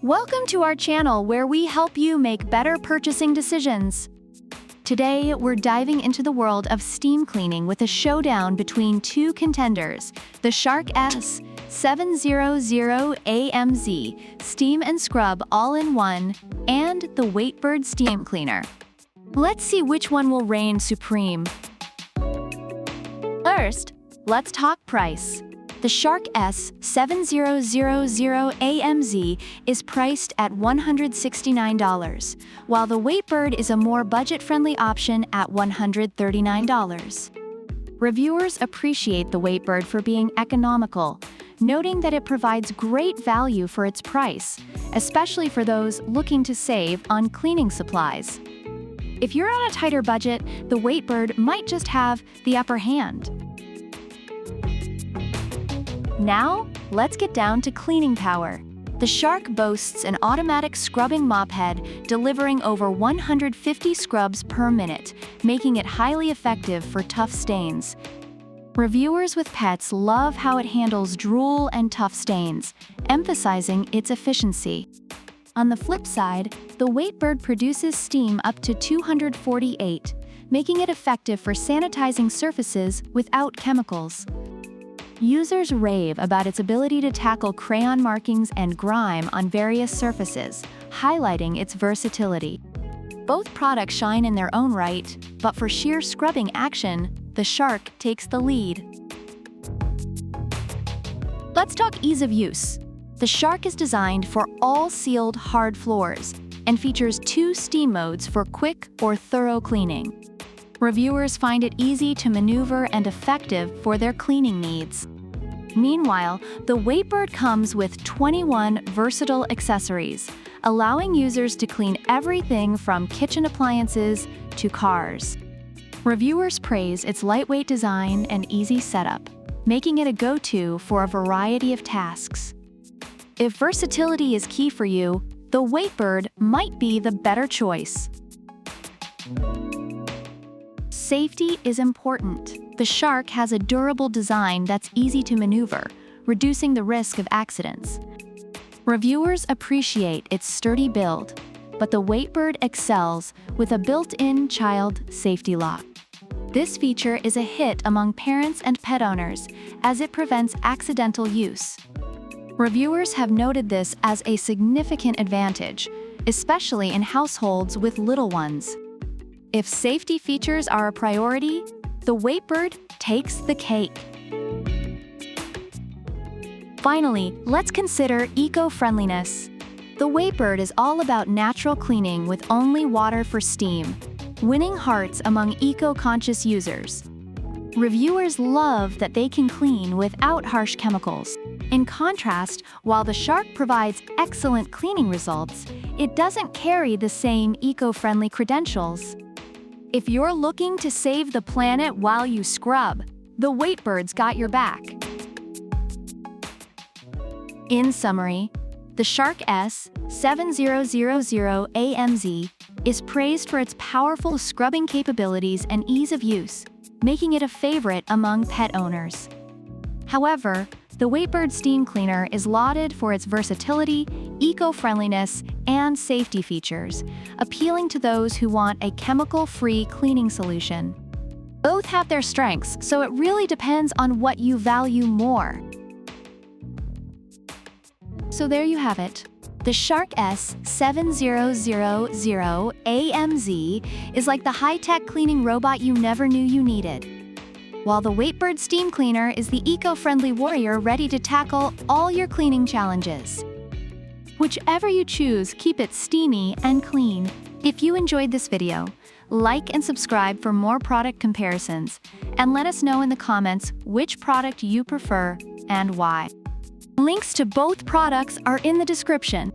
Welcome to our channel where we help you make better purchasing decisions. Today, we're diving into the world of steam cleaning with a showdown between two contenders, the Shark S7000AMZ Steam and Scrub All-in-One and the Waitbird Steam Cleaner. Let's see which one will reign supreme. First, let's talk price. The Shark S7000AMZ is priced at $169, while the Waitbird is a more budget-friendly option at $139. Reviewers appreciate the Waitbird for being economical, noting that it provides great value for its price, especially for those looking to save on cleaning supplies. If you're on a tighter budget, the Waitbird might just have the upper hand. Now, let's get down to cleaning power. The Shark boasts an automatic scrubbing mop head, delivering over 150 scrubs per minute, making it highly effective for tough stains. Reviewers with pets love how it handles drool and tough stains, emphasizing its efficiency. On the flip side, the Waitbird produces steam up to 248, making it effective for sanitizing surfaces without chemicals. Users rave about its ability to tackle crayon markings and grime on various surfaces, highlighting its versatility. Both products shine in their own right, but for sheer scrubbing action, the Shark takes the lead. Let's talk ease of use. The Shark is designed for all sealed hard floors and features two steam modes for quick or thorough cleaning. Reviewers find it easy to maneuver and effective for their cleaning needs. Meanwhile, the Waitbird comes with 21 versatile accessories, allowing users to clean everything from kitchen appliances to cars. Reviewers praise its lightweight design and easy setup, making it a go-to for a variety of tasks. If versatility is key for you, the Waitbird might be the better choice. Safety is important. The Shark has a durable design that's easy to maneuver, reducing the risk of accidents. Reviewers appreciate its sturdy build, but the Waitbird excels with a built-in child safety lock. This feature is a hit among parents and pet owners, as it prevents accidental use. Reviewers have noted this as a significant advantage, especially in households with little ones. If safety features are a priority, the Waitbird takes the cake. Finally, let's consider eco-friendliness. The Waitbird is all about natural cleaning with only water for steam, winning hearts among eco-conscious users. Reviewers love that they can clean without harsh chemicals. In contrast, while the Shark provides excellent cleaning results, it doesn't carry the same eco-friendly credentials. If you're looking to save the planet while you scrub, the Waitbird's got your back. In summary, the Shark S7000AMZ is praised for its powerful scrubbing capabilities and ease of use, making it a favorite among pet owners. However, the Waitbird Steam Cleaner is lauded for its versatility, eco-friendliness, and safety features, appealing to those who want a chemical-free cleaning solution. Both have their strengths, so it really depends on what you value more. So there you have it. The Shark S7000AMZ is like the high-tech cleaning robot you never knew you needed, while the Waitbird Steam Cleaner is the eco-friendly warrior ready to tackle all your cleaning challenges. Whichever you choose, keep it steamy and clean. If you enjoyed this video, like and subscribe for more product comparisons, and let us know in the comments which product you prefer and why. Links to both products are in the description.